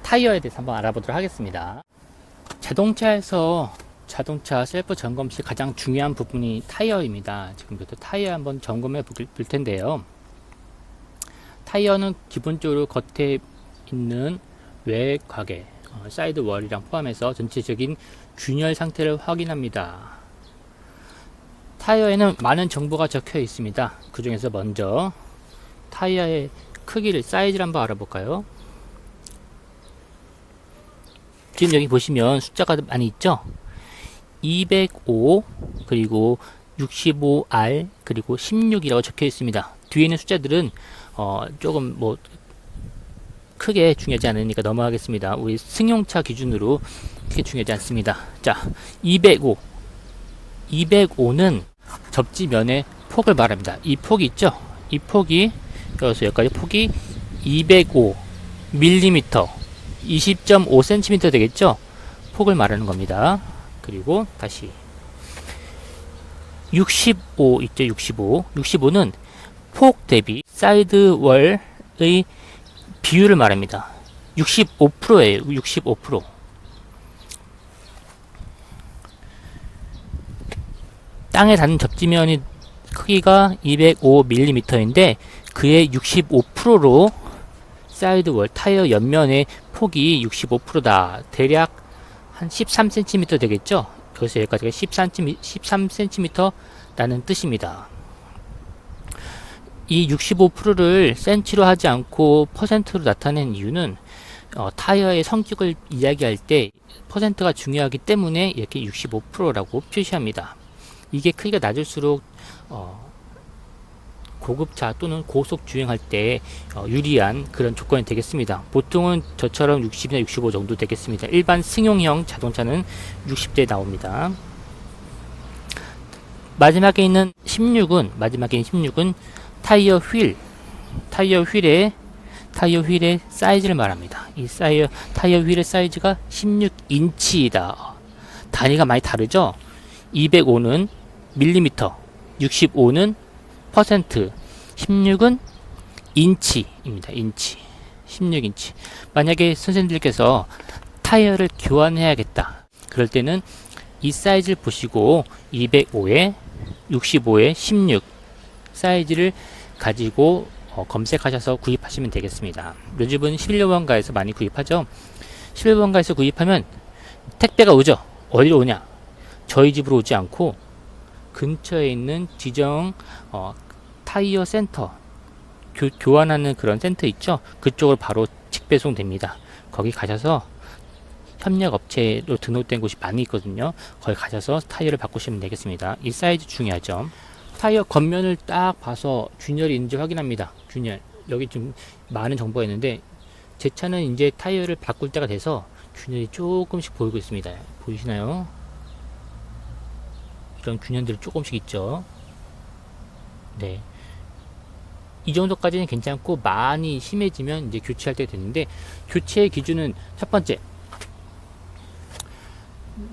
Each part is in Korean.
타이어에 대해서 한번 알아보도록 하겠습니다. 자동차에서 자동차 셀프 점검 시 가장 중요한 부분이 타이어입니다. 지금부터 타이어 한번 점검해 볼 텐데요. 타이어는 기본적으로 겉에 있는 외곽에 사이드 월이랑 포함해서 전체적인 균열 상태를 확인합니다. 타이어에는 많은 정보가 적혀 있습니다. 그 중에서 먼저 타이어의 크기를, 사이즈를 한번 알아볼까요? 지금 여기 보시면 숫자가 많이 있죠? 205, 그리고 65R, 그리고 16이라고 적혀 있습니다. 뒤에 있는 숫자들은 조금 크게 중요하지 않으니까 넘어가겠습니다. 우리 승용차 기준으로 크게 중요하지 않습니다. 자, 205는 접지면의 폭을 말합니다. 이 폭이 있죠? 이 폭이 여기까지 폭이 205 mm, 20.5cm 되겠죠? 폭을 말하는 겁니다. 그리고 다시 65 있죠? 65는 폭 대비 사이드 월의 비율을 말합니다. 65%예요. 65%. 땅에 닿는 접지면이 크기가 205mm인데 그의 65%로 사이드 월 타이어 옆면의 폭이 65%다. 대략 한 13cm 되겠죠? 여기서 여기까지가 13cm 라는 뜻입니다. 이 65%를 센치로 하지 않고 퍼센트로 나타낸 이유는 타이어의 성격을 이야기할 때 퍼센트가 중요하기 때문에 이렇게 65%라고 표시합니다. 이게 크기가 낮을수록 고급차 또는 고속 주행할 때 유리한 그런 조건이 되겠습니다. 보통은 저처럼 60이나 65 정도 되겠습니다. 일반 승용형 자동차는 60대 나옵니다. 마지막에 있는 16은 타이어 휠의 사이즈를 말합니다. 이 타이어 휠의 사이즈가 16인치이다. 단위가 많이 다르죠? 205는 밀리미터, 65는 퍼센트, 16은 인치입니다. 인치. 16인치. 만약에 선생님들께서 타이어를 교환해야겠다. 그럴 때는 이 사이즈를 보시고 205에 65에 16 사이즈를 가지고 검색하셔서 구입하시면 되겠습니다. 요즘은 11번가에서 많이 구입하죠. 11번가에서 구입하면 택배가 오죠. 어디로 오냐? 저희 집으로 오지 않고 근처에 있는 지정 타이어 센터, 교환하는 그런 센터 있죠. 그쪽으로 바로 직배송 됩니다. 거기 가셔서 협력 업체로 등록된 곳이 많이 있거든요. 거기 가셔서 타이어를 바꾸시면 되겠습니다. 이 사이즈 중요하죠. 타이어 겉면을 딱 봐서 균열이 있는지 확인합니다. 균열. 여기 좀 많은 정보가 있는데 제 차는 이제 타이어를 바꿀 때가 돼서 균열이 조금씩 보이고 있습니다. 보이시나요? 이런 균열들이 조금씩 있죠. 네. 이 정도까지는 괜찮고 많이 심해지면 이제 교체할 때 되는데, 교체의 기준은 첫 번째,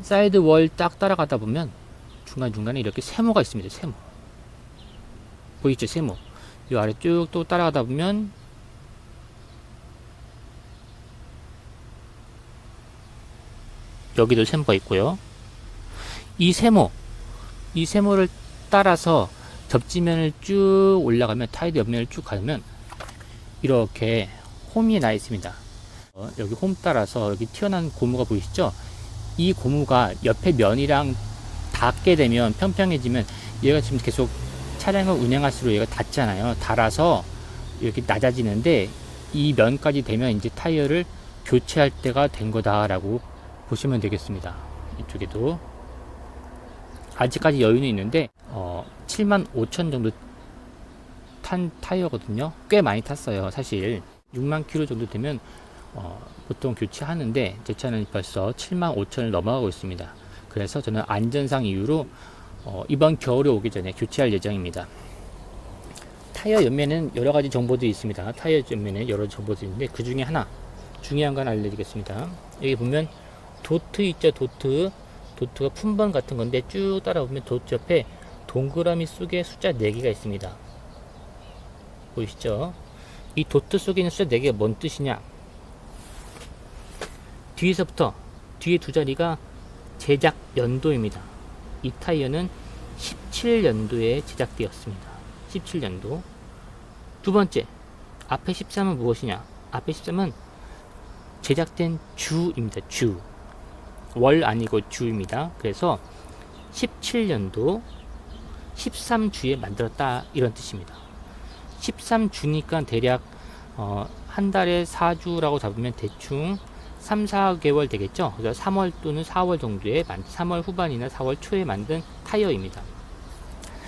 사이드 월 딱 따라가다 보면 중간중간에 이렇게 세모가 있습니다. 세모. 보이죠? 세모. 이 아래 쭉 또 따라가다 보면 여기도 세모가 있고요. 이 세모를 따라서 접지면을 쭉 올라가면, 타이어 옆면을 쭉 가면 이렇게 홈이 나 있습니다. 여기 홈 따라서 여기 튀어나온 고무가 보이시죠? 이 고무가 옆에 면이랑 닿게 되면, 평평해지면, 얘가 지금 계속 차량을 운행할수록 얘가 닿잖아요. 닳아서 이렇게 낮아지는데, 이 면까지 되면 이제 타이어를 교체할 때가 된 거다라고 보시면 되겠습니다. 이쪽에도 아직까지 여유는 있는데 75,000 정도 탄 타이어거든요. 꽤 많이 탔어요. 사실 6만 킬로 정도 되면 보통 교체하는데 제 차는 벌써 75,000을 넘어가고 있습니다. 그래서 저는 안전상 이유로 이번 겨울에 오기 전에 교체할 예정입니다. 타이어 옆면은 여러 가지 정보들이 있습니다. 타이어 옆면에 여러 정보들이 있는데 그 중에 하나 중요한 건 알려드리겠습니다. 여기 보면 도트 있죠. 도트가 품번 같은 건데 쭉 따라오면 도트 옆에 동그라미 속에 숫자 4개가 있습니다. 보이시죠? 이 도트 속에 있는 숫자 4개가 뭔 뜻이냐? 뒤에서부터 뒤에 두 자리가 제작 연도입니다. 이 타이어는 17년도에 제작되었습니다. 17년도. 두 번째, 앞에 13은 무엇이냐? 앞에 13은 제작된 주입니다. 주. 월 아니고 주입니다. 그래서 17년도 13주에 만들었다 이런 뜻입니다. 13주니까 대략 한 달에 4주라고 잡으면 대충 3, 4개월 되겠죠. 그래서 3월 또는 4월 정도에 3월 후반이나 4월 초에 만든 타이어입니다.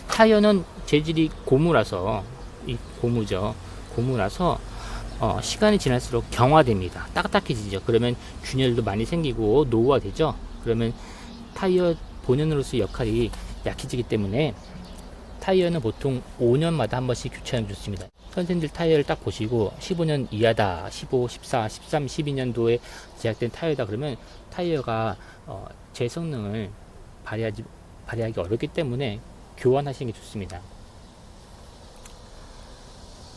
타이어는 재질이 고무라서 이 고무죠. 고무라서 시간이 지날수록 경화됩니다. 딱딱해지죠. 그러면 균열도 많이 생기고 노후화되죠. 그러면 타이어 본연으로서의 역할이 약해지기 때문에 타이어는 보통 5년마다 한 번씩 교체하면 좋습니다. 선생님들 타이어를 딱 보시고 15년 이하다, 15, 14, 13, 12년도에 제작된 타이어다 그러면 타이어가 제 성능을 발휘하기 어렵기 때문에 교환하시는 게 좋습니다.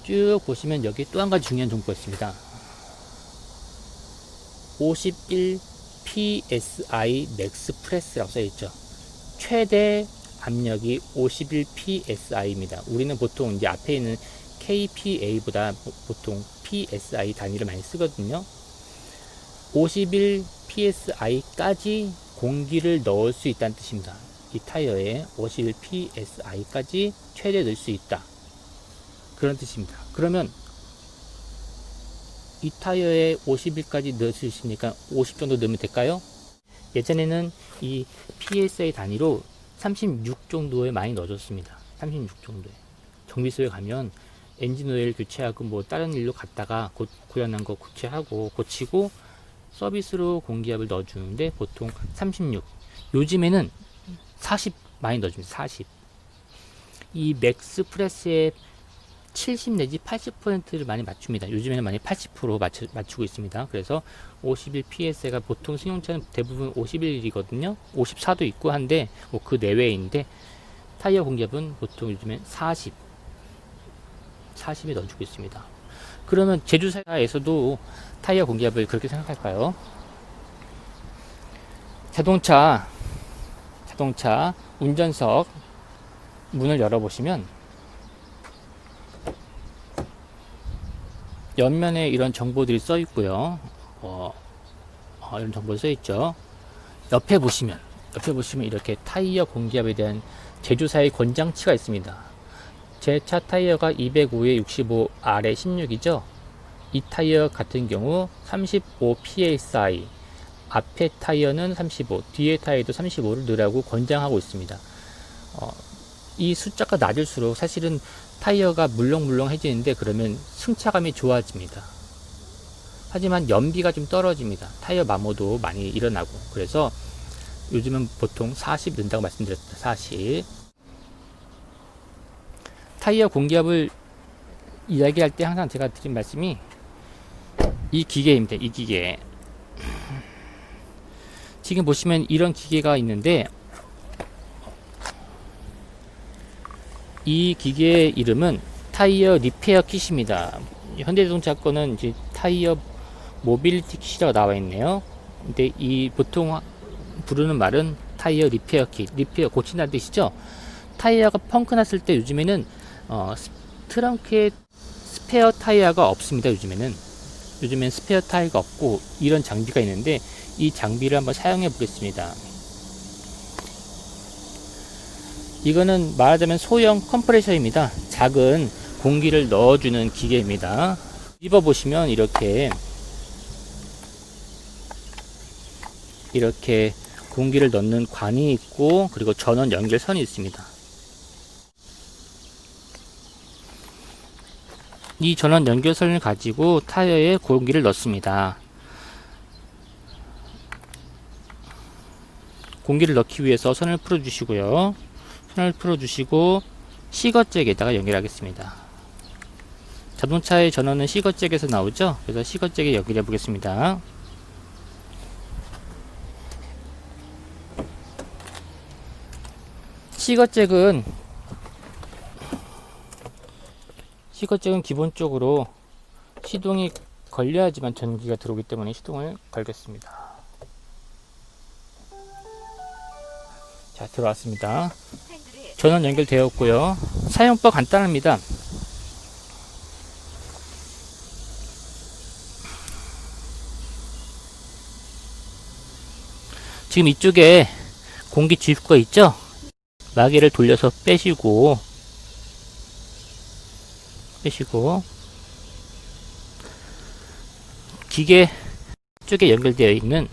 쭉 보시면 여기 또 한 가지 중요한 정보가 있습니다. 51 PSI 맥스 프레스라고 써있죠. 최대 압력이 51 PSI입니다. 우리는 보통 이제 앞에 있는 KPA보다 보통 PSI 단위를 많이 쓰거든요. 51 PSI까지 공기를 넣을 수 있다는 뜻입니다. 이 타이어에 51 PSI까지 최대 넣을 수 있다. 그런 뜻입니다. 그러면 이 타이어에 51까지 넣을 수 있으니까 50 정도 넣으면 될까요? 예전에는 이 PSI 단위로 36 정도에 많이 넣어줬습니다. 36 정도에. 정비소에 가면 엔진 오일 교체하고 뭐 다른 일로 갔다가 고장난 거 교체하고 고치고 서비스로 공기압을 넣어주는데 보통 36. 요즘에는 40 많이 넣어줍니다. 40. 이 맥스 프레스에 70 내지 80%를 많이 맞춥니다. 요즘에는 많이 80% 맞추고 있습니다. 그래서 51 PS가 보통 승용차는 대부분 51이거든요. 54도 있고 한데 뭐 그 내외인데 타이어 공기압은 보통 요즘엔 40에 넣어주고 있습니다. 그러면 제조사에서도 타이어 공기압을 그렇게 생각할까요? 자동차 운전석 문을 열어보시면 옆면에 이런 정보들이 써 있고요. 이런 정보 써 있죠. 옆에 보시면 이렇게 타이어 공기압에 대한 제조사의 권장치가 있습니다. 제 차 타이어가 205에 65, 아래 16이죠. 이 타이어 같은 경우 35 PSI, 앞에 타이어는 35, 뒤에 타이어도 35를 넣으라고 권장하고 있습니다. 이 숫자가 낮을수록 사실은 타이어가 물렁물렁해지는데 그러면 승차감이 좋아집니다. 하지만 연비가 좀 떨어집니다. 타이어 마모도 많이 일어나고. 그래서 요즘은 보통 40 넣는다고 말씀드렸습니다. 40. 타이어 공기압을 이야기할 때 항상 제가 드린 말씀이 이 기계입니다. 이 기계. 지금 보시면 이런 기계가 있는데 이 기계의 이름은 타이어 리페어 킷입니다. 현대자동차 거는 이제 타이어 모빌리티 킷이라고 나와 있네요. 근데 이 보통 부르는 말은 타이어 리페어 킷, 리페어 고친다는 뜻이죠. 타이어가 펑크 났을 때 요즘에는 트렁크에 스페어 타이어가 없습니다. 요즘엔 스페어 타이어가 없고 이런 장비가 있는데 이 장비를 한번 사용해 보겠습니다. 이거는 말하자면 소형 컴프레셔입니다. 작은 공기를 넣어주는 기계입니다. 입어보시면 이렇게 공기를 넣는 관이 있고 그리고 전원 연결선이 있습니다. 이 전원 연결선을 가지고 타이어에 공기를 넣습니다. 공기를 넣기 위해서 선을 풀어 주시고요. 선을 풀어 주시고 시거잭에다가 연결하겠습니다. 자동차의 전원은 시거잭에서 나오죠. 그래서 시거잭에 연결해 보겠습니다. 시거잭은 기본적으로 시동이 걸려야지만 전기가 들어오기 때문에 시동을 걸겠습니다. 자, 들어왔습니다. 전원 연결되었고요. 사용법 간단합니다. 지금 이쪽에 공기 주입구가 있죠? 마개를 돌려서 빼시고 기계 쪽에 연결되어 있는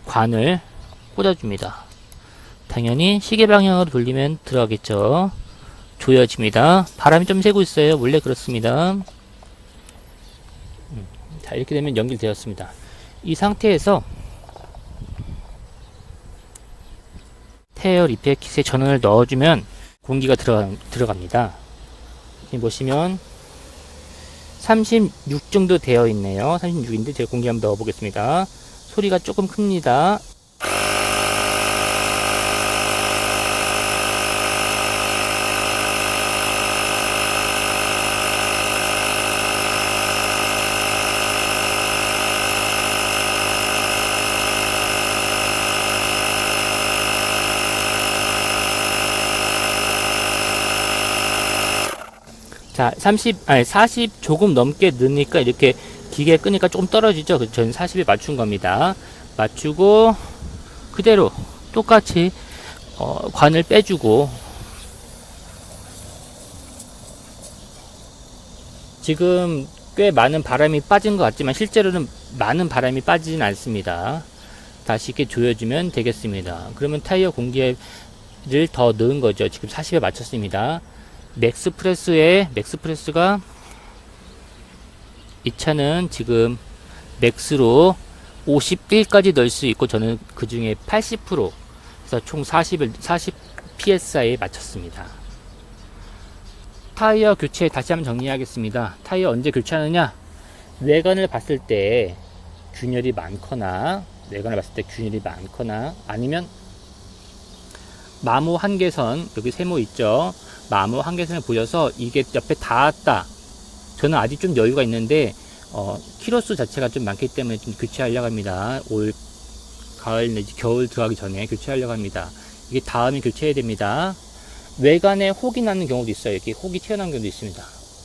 관을 꽂아줍니다. 당연히 시계 방향으로 돌리면 들어가겠죠. 조여집니다. 바람이 좀 새고 있어요. 원래 그렇습니다. 자, 이렇게 되면 연결되었습니다. 이 상태에서 타이어 리페어 킷에 전원을 넣어주면 공기가 들어갑니다. 지금 보시면 36 정도 되어 있네요. 36인데 제가 공기 한번 넣어보겠습니다. 소리가 조금 큽니다. 자, 40 조금 넘게 넣으니까 이렇게 기계 끄니까 조금 떨어지죠. 그래서 저는 40에 맞춘 겁니다. 맞추고 그대로 똑같이 관을 빼주고 지금 꽤 많은 바람이 빠진 것 같지만 실제로는 많은 바람이 빠지진 않습니다. 다시 이렇게 조여주면 되겠습니다. 그러면 타이어 공기를 더 넣은 거죠. 지금 40에 맞췄습니다. 맥스프레스가 이 차는 지금 맥스로 51까지 넣을 수 있고 저는 그 중에 80% 그래서 총 40 psi에 맞췄습니다. 타이어 교체 다시 한번 정리하겠습니다. 타이어 언제 교체하느냐? 외관을 봤을 때 균열이 많거나 아니면 마모 한계선 여기 세모 있죠? 마모 한계선을 보여서 이게 옆에 닿았다. 저는 아직 좀 여유가 있는데 키로수 자체가 좀 많기 때문에 좀 교체하려고 합니다. 올 가을 내지 겨울 들어가기 전에 교체하려고 합니다. 이게 다음에 교체해야 됩니다. 외관에 혹이 나는 경우도 있어요. 이렇게 혹이 튀어나오는 경우도 있습니다.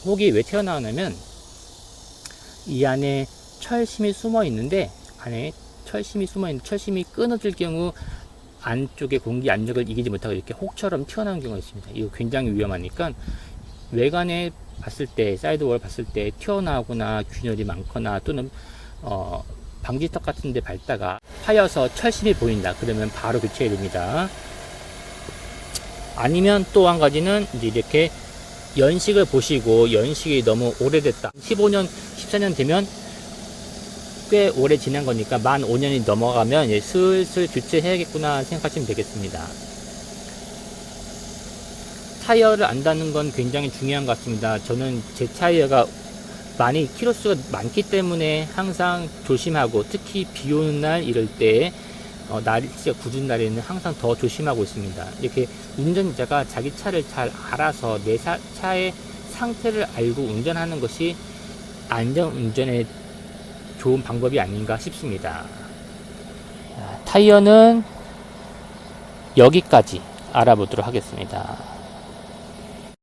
혹이 왜 튀어나오냐면 이 안에 철심이 숨어 있는데 철심이 끊어질 경우 안쪽에 공기 압력을 이기지 못하고 이렇게 혹처럼 튀어나오는 경우가 있습니다. 이거 굉장히 위험하니까 외관에 봤을 때 사이드월 봤을 때 튀어나오거나 균열이 많거나 또는 방지턱 같은 데 밟다가 파여서 철심이 보인다. 그러면 바로 교체해야 됩니다. 아니면 또 한 가지는 이제 이렇게 연식을 보시고 연식이 너무 오래됐다. 15년, 14년 되면 꽤 오래 지난 거니까 만 5년이 넘어가면 이제 슬슬 교체해야겠구나 생각하시면 되겠습니다. 타이어를 안다는 건 굉장히 중요한 것 같습니다. 저는 제 타이어가 많이 키로수가 많기 때문에 항상 조심하고 특히 비 오는 날 이럴 때 날씨가 굳은 날에는 항상 더 조심하고 있습니다. 이렇게 운전자가 자기 차를 잘 알아서 내 차의 상태를 알고 운전하는 것이 안전운전의 좋은 방법이 아닌가 싶습니다. 타이어는 여기까지 알아보도록 하겠습니다.